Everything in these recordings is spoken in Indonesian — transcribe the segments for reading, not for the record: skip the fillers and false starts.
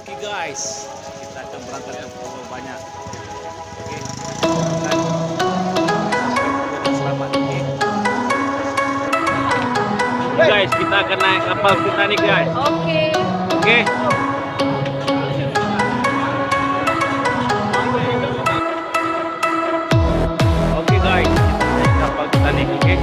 Oke guys, kita akan berangkat ke Pulau Banyak. Oke, dan selamat. Oke. Guys, kita akan naik kapal Titanic guys. Oke. Oke. Oke guys, kita naik kapal Titanic. Oke.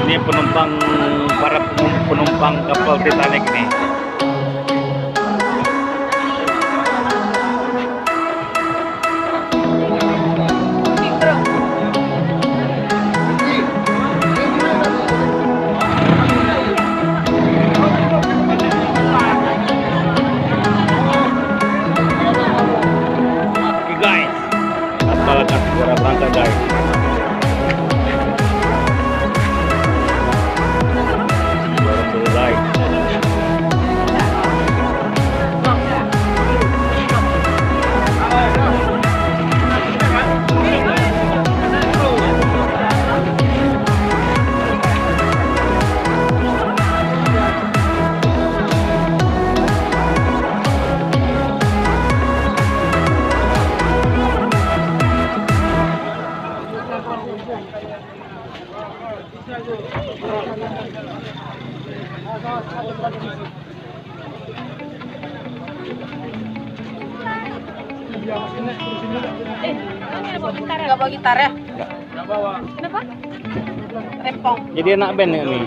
Ini para penumpang kapal Titanic nih. Oke guys, kapal akan segera berangkat guys. Nggak bawa gitar ya? Nggak bawa. Kenapa? Rempong. Jadi anak band ini.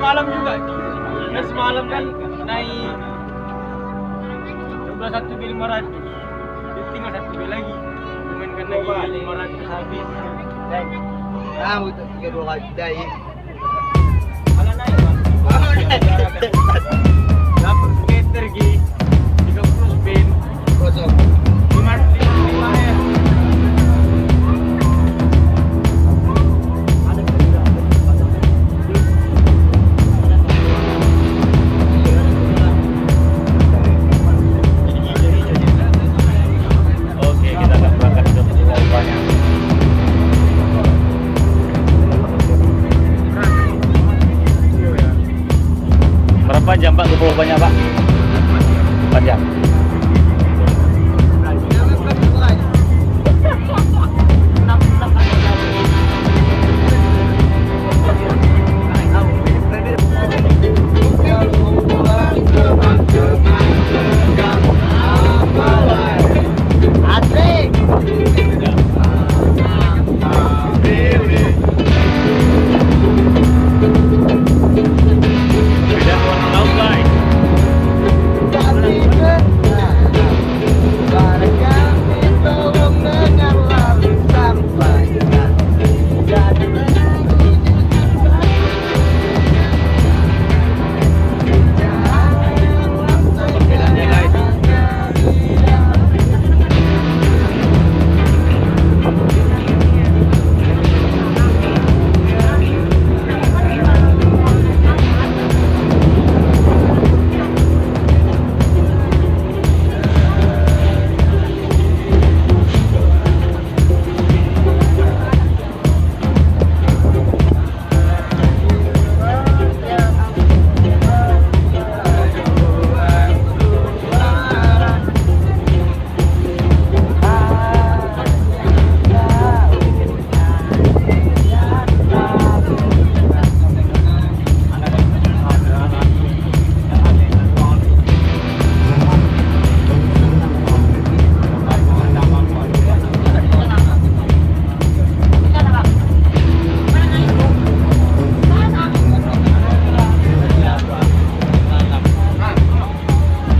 semalam juga itu. Dan semalam kan naik 21.500. Jadi tinggal 1 bil lagi. Mainkan lagi 500 habis. Kamu tuh 32 kali day. Kalau naik bang. Dapat skater gi. 30 spin. Kosong. 5 ya. Oke, kita akan berangkat ke Pulau Banyak. Berapa jam Pak ke Pulau Banyak Pak? 4 jam. Beda warna laut guys. Bedanya guys.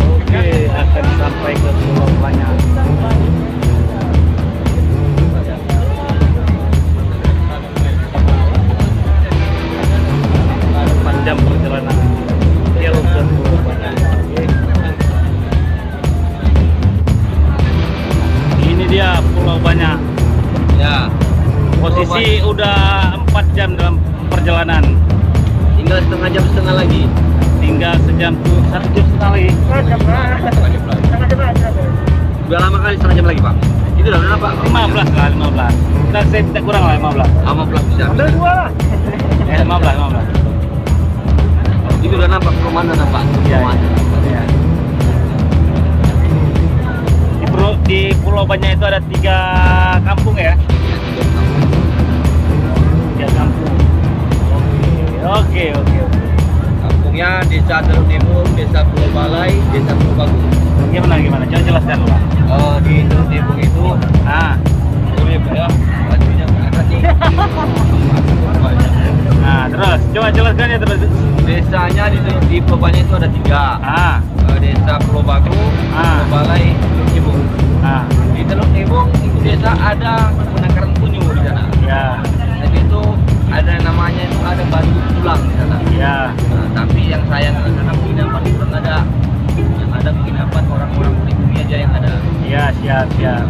Oke, akan sampai ke Pulau Banyak. Panjang perjalanan jauh ke Pulau Banyak. Ini dia Pulau Banyak. Ya, Posisi udah 4 jam dalam perjalanan. tinggal setengah jam lagi. Tinggal 1 jam setengah lagi. Udah lama kali setengah jam lagi, Pak. Itu udah berapa? 15 lah, 15. Kita saya tidak kurang lah 15. 15 bisa. 15. Itu udah nampak perumahan nampak. Iya. Iya. Di Pulau Banyak itu ada 3 kampung ya? 3 kampung. Oke. Kampungnya Desa Teluk Timur, Desa Pulau Balai, Desa Pulau Bagus. Gimana? Coba jelaskan Pak. Di Teluk Timur itu Ah, boleh ya, bajunya ada nih. nah terus coba jelaskan ya terus. Desanya di Pulau Banyak itu ada 3. Ah, Desa Pulau Bagus, Ah. Pulau Balai, Teluk Timur. ah, Di Teluk Timur itu desa ada penangkaran penyu di sana. ya, Dan itu ada namanya itu ada batu tulang di sana. ya, Nah, tapi yang sayang di sana penginapan kurang ada. Yang ada penginapan orang-orang pribumi aja yang ada. ya, siap.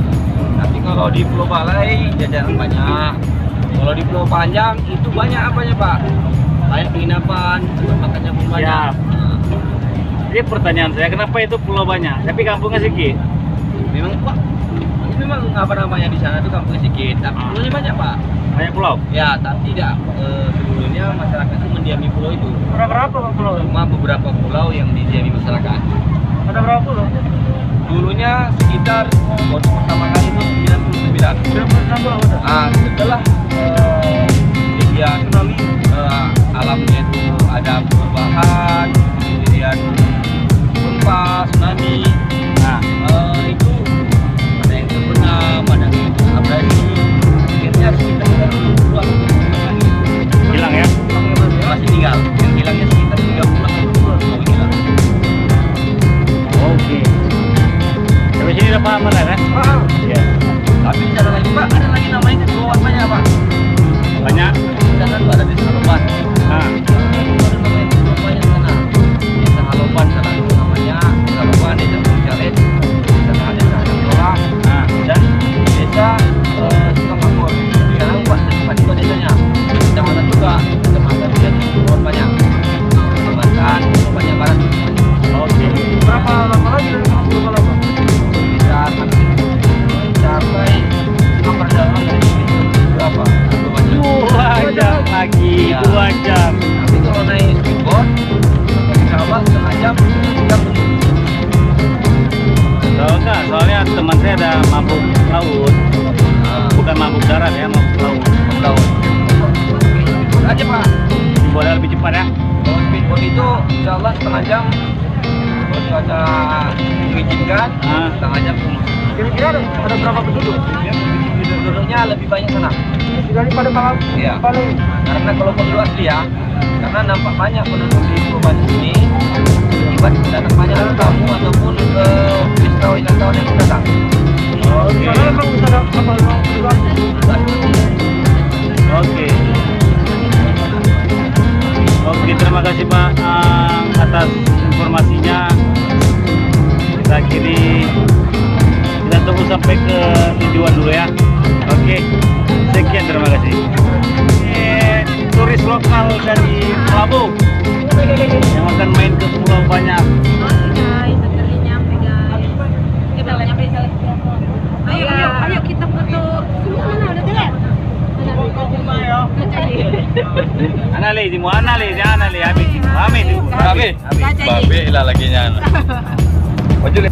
Tapi kalau di Pulau Balai jajaran banyak. Kalau di Pulau Panjang itu banyak apanya Pak? Banyak penginapan, tempat makannya pun banyak. Siap. Nah, Jadi pertanyaan saya, kenapa itu Pulau Banyak? Tapi kampungnya sedikit. memang Pak, ini memang apa namanya di sana tuh kampungnya sedikit, tapi pulaunya banyak Pak. Banyak pulau. Ya, tapi tidak sebelumnya masyarakat itu mendiami pulau itu. Berapa pulau? Cuma beberapa pulau yang didiami masyarakat. Ada berapa pulau? Dulunya sekitar waktu pertama kali itu 99. Setelah kejadian tsunami, alamnya itu ada perubahan, kemudian gempa, tsunami. Nah, Itu ada yang terbenam, ada yang abrasi. Akhirnya sekitar 20 pulau hilang ya. masih tinggal. Yang hilangnya itu insya Allah setengah jam. Kalau cuaca mengizinkan, setengah jam. Kira-kira ada berapa penduduk? Penduduknya lebih banyak sana. Daripada malam. Iya. Karena kalau penduduk asli ya, karena nampak banyak penduduk di Pulau Bali ini. Akibat datang banyak tamu ataupun ke wisatawan yang datang. Oke. Karena memang wisata kapal penduduk asli. Oke. Oke, terima kasih Pak atas informasinya. Kita akhiri, kita tunggu sampai ke tujuan dulu ya. Oke, sekian, terima kasih. Turis lokal dari Labu yang akan main ke pulau banyak. Guys, akhirnya nyampe guys. Kita nyampe ayo kita foto. Mana udah telat? Anali, di mo anali, di anali, habis, habis, Habis. habis. Babe, ilalagay niya. Wajul